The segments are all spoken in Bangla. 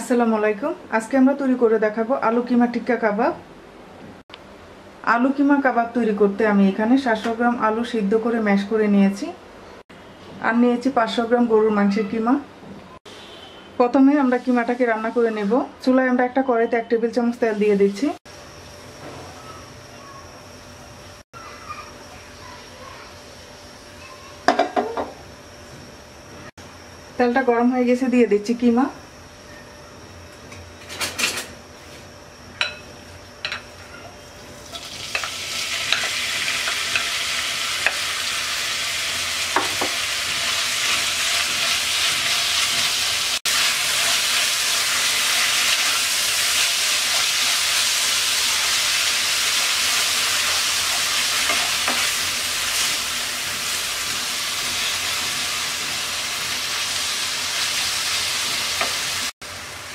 আসসালামু আলাইকুম। আজকে আমরা তৈরি করে দেখাবো আলু কিমা টিক্কা কাবাব। আলু কিমা কাবাব তৈরি করতে আমি এখানে 700 গ্রাম আলু সিদ্ধ করে ম্যাশ করে নিয়েছি আর নিয়েছি 500 গ্রাম গরুর মাংসের কিমা। প্রথমে আমরা কিমাটাকে রান্না করে নেব। চুলায় আমরা একটা কড়াইতে 1 টেবিল চামচ তেল দিয়ে দিচ্ছি। তেলটা গরম হয়ে গেছে, দিয়ে দিচ্ছি কিমা।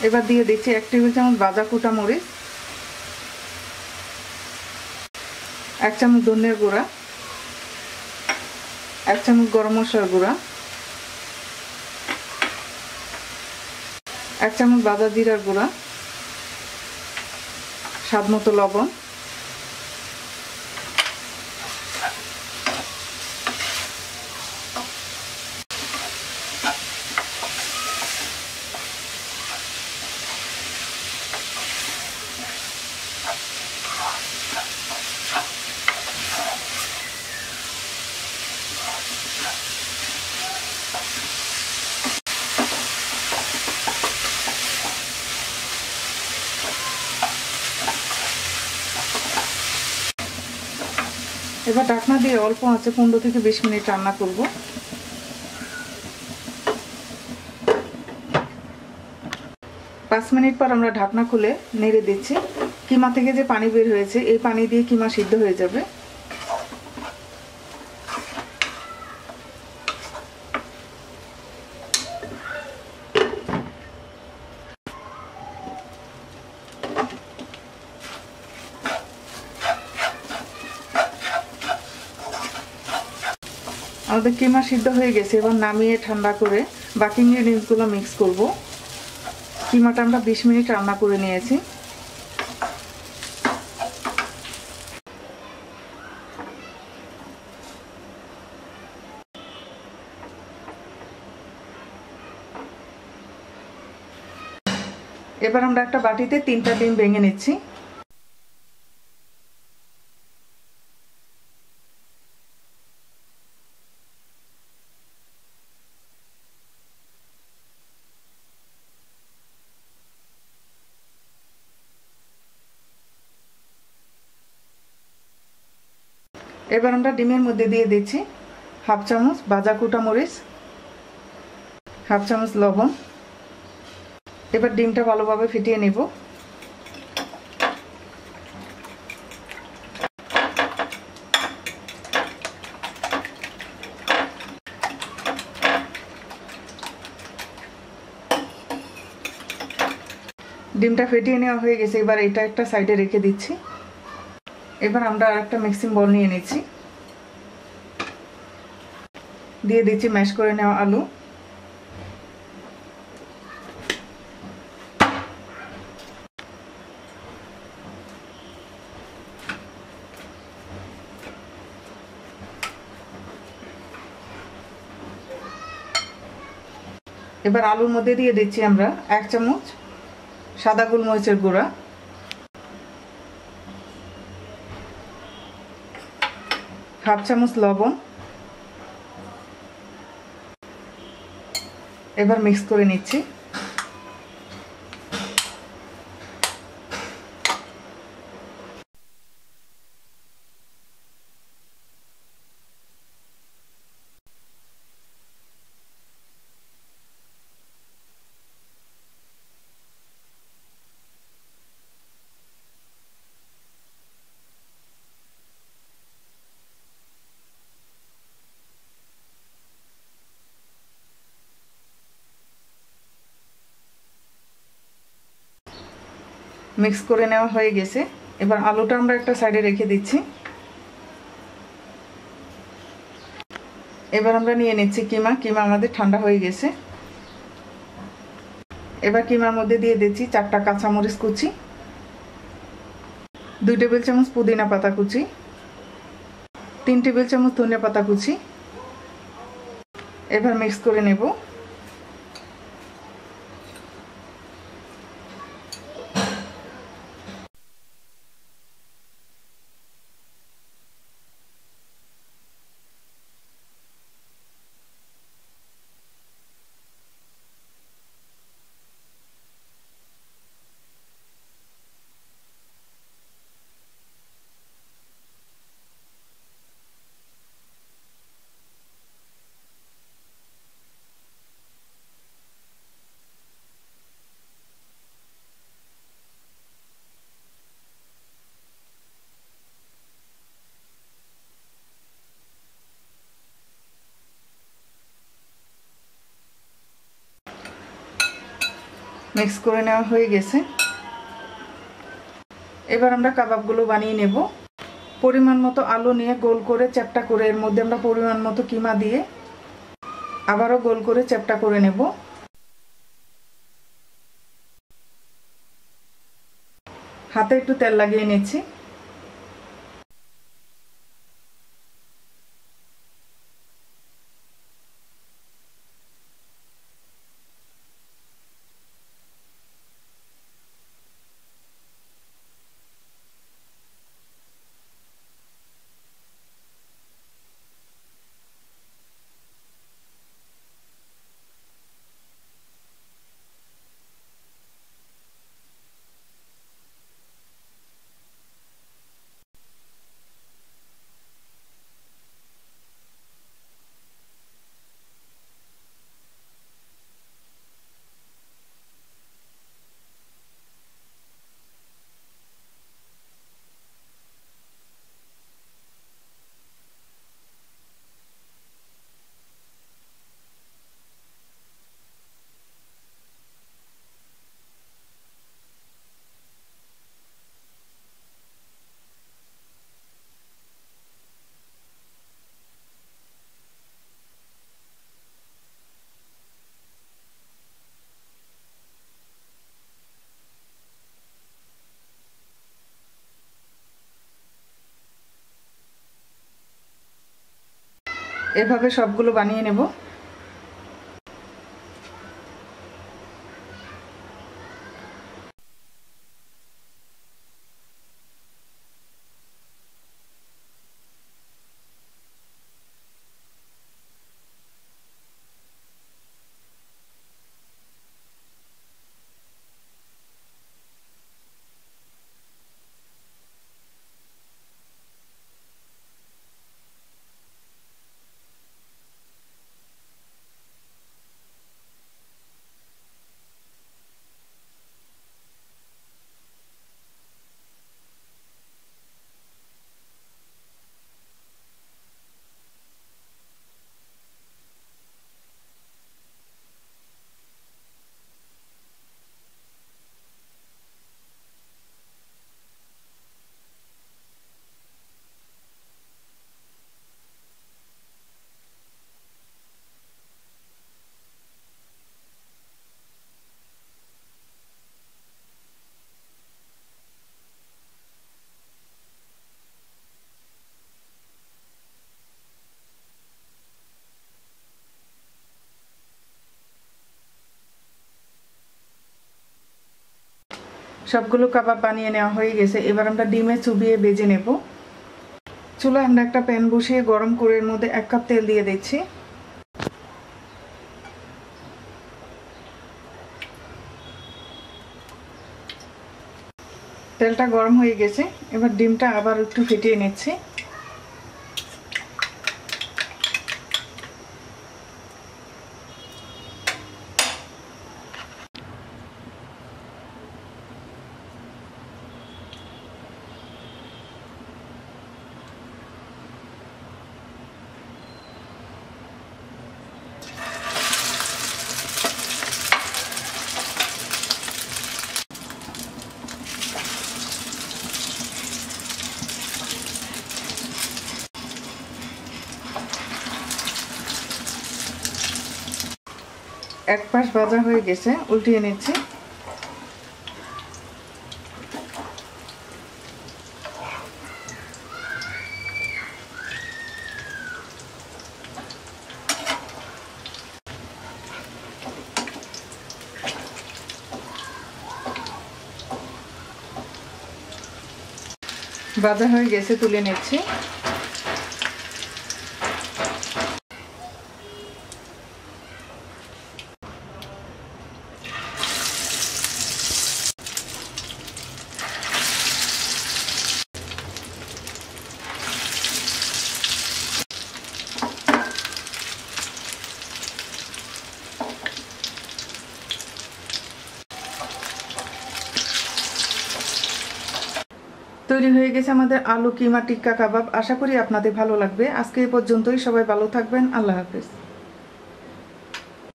এবার দিয়ে দিচ্ছি 1 টেবিল চামচ ভাজা কুটা মরিচ, 1 চামচ ধনিয়ার গুঁড়া, 1 চামচ গরম মশলার গুঁড়া, 1 চামচ ভাজা জিরার গুঁড়া, স্বাদ মতো লবণ। এবার ঢাকনা দিয়ে অল্প আঁচে 15 থেকে 20 মিনিট রান্না করব। 5 মিনিট পর আমরা ঢাকনা খুলে নেড়ে দিচ্ছি। কিমা থেকে যে পানি বের হয়েছে এই পানি দিয়ে কিমা সিদ্ধ হয়ে যাবে। আমাদের কিমা সিদ্ধ হয়ে গেছে। এবার নামিয়ে ঠান্ডা করে বাকি ইনগ্রেডিয়েন্টসগুলো মিক্স করব। কিমাটা আমরা 20 মিনিট রান্না করে নিয়েছি। এবার আমরা একটা বাটিতে 3টা ডিম ভেঙে নিচ্ছি। এবার আমরা ডিমের মধ্যে দিয়ে দিচ্ছি 1/2 চামচ ভাজা কুটা মরিচ, 1/2 চামচ লবণ। এবার ডিমটা ভালোভাবে ফেটিয়ে নেব। ডিমটা ফেটিয়ে নেওয়া হয়ে গেছে। এবার এটা একটা সাইডে রেখে দিচ্ছি। এবার আমরা আরেকটা মিক্সিং বল নিয়ে নিচ্ছি। দিয়ে দিচ্ছি ম্যাশ করে নেওয়া আলু। এবার আলুর মধ্যে দিয়ে দিচ্ছি আমরা 1 চামচ সাদা গোলমরিচের গুঁড়া, 1/2 চামচ লবণ। এবার মিক্স করে নিচ্ছি। মিক্স করে নেওয়া হয়ে গেছে। এবার আলুটা আমরা একটা সাইডে রেখে দিচ্ছি। এবার আমরা নিয়ে নিচ্ছি কিমা। কিমা আমাদের ঠান্ডা হয়ে গেছে। এবার কিমার মধ্যে দিয়ে দিচ্ছি 4টা কাঁচামরিচ কুচি, 2 টেবিল চামচ পুদিনা পাতা কুচি, 3 টেবিল চামচ ধনিয়া পাতা কুচি। এবার মিক্স করে নেব। মিক্স করে নেওয়া হয়ে গেছে। এবার আমরা কাবাবগুলো বানিয়ে নেব। পরিমাণ মতো আলু নিয়ে গোল করে চ্যাপ্টা করে এর মধ্যে আমরা পরিমাণ মতো কিমা দিয়ে আবারও গোল করে চ্যাপ্টা করে নেব। হাতে একটু তেল লাগিয়ে নিচ্ছি। এভাবে সবগুলো বানিয়ে নেব। সবগুলো কাবাব বানিয়ে নেওয়া হয়ে গেছে। এবার আমরা ডিমে চুবিয়ে ভেজে নেব। চুলায় আমরা একটা প্যান বসিয়ে গরম করে এর মধ্যে 1 কাপ তেল দিয়ে দিচ্ছি। তেলটা গরম হয়ে গেছে। এবার ডিমটা আবার একটু ফেটিয়ে নিচ্ছি। এক পাশ ভাজা হয়ে গেছে, উল্টিয়ে নিচ্ছি। ভাজা হয়ে গেছে, তুলে নিচ্ছি। তৈরি হয়ে গেছে আমাদের আলু কিমা টিক্কা কাবাব। আশা করি আপনাদের ভালো লাগবে। আজকে এই পর্যন্তই। সবাই ভালো থাকবেন। আল্লাহ হাফেজ।